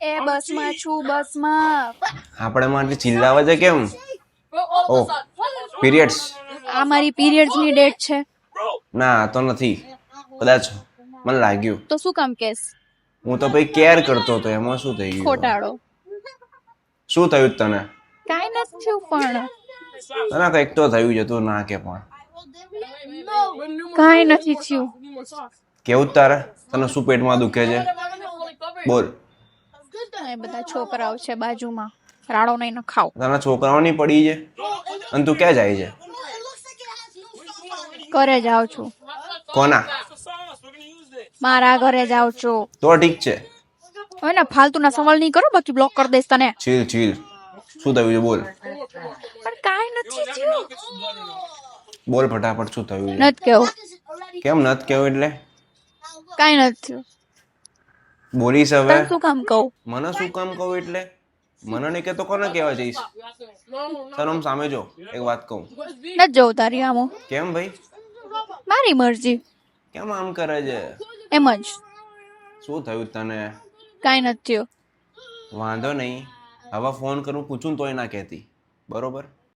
એ બસમાં છું, બસમાં. આપણે માટે ચિલ્લાવા છે કેમ? ઓ પીરિયડ્સ. આ મારી પીરિયડ્સ ની ડેટ છે. ના આ તો નથી, કદાચ મને લાગ્યું. તો શું કામ કેસ? હું તો ભાઈ કેર કરતો હતો, એમાં શું થઈ ગયું? ખોટાડો. શું થયું તને? કાઈ નથી થયું પણ. તને કંઈક તો થયું છે, તું ના કે પણ. કાઈ નથી થયું. કેવું તારે? તને શું પેટમાં દુખે છે? બોલ. એ બધા છોકરાઓ છે બાજુમાં, રાડો નહીં ન ખાવ. તને છોકરાઓની પડી છે અને તું ક્યાં જાય છે? ઘરે જાઉં છું. કોના? મારા ઘરે જાઉં છું. તો ઠીક છે. હવે ને ફાલતુના સવાલ નહીં કરો, બાકી બ્લોક કરી દઈશ તને. ચીલ ચીલ. શું થયું છે બોલ? પણ કાઈ નથી થયું. બોલ ફટાફટ, શું થયું છે? નથી કેવું. કેમ નત કેવું એટલે? કાઈ નથી થયું. બોલીશ હવે? તને શું કામ કહું? મને શું કામ કહું એટલે? મને નહીં કે તો કોને કહેવા જઈશ? સર સામે જો, એક વાત કહું. નથી જવું તારી આમો. કેમ ભાઈ? મારી મરજી. કેમ આમ કરે છે? એમ જ. શું થયું તને? કાઈ નથી થયું. વાંધો નહીં, હવે ફોન કરું પૂછું તોય ના કહેતી, બરોબર?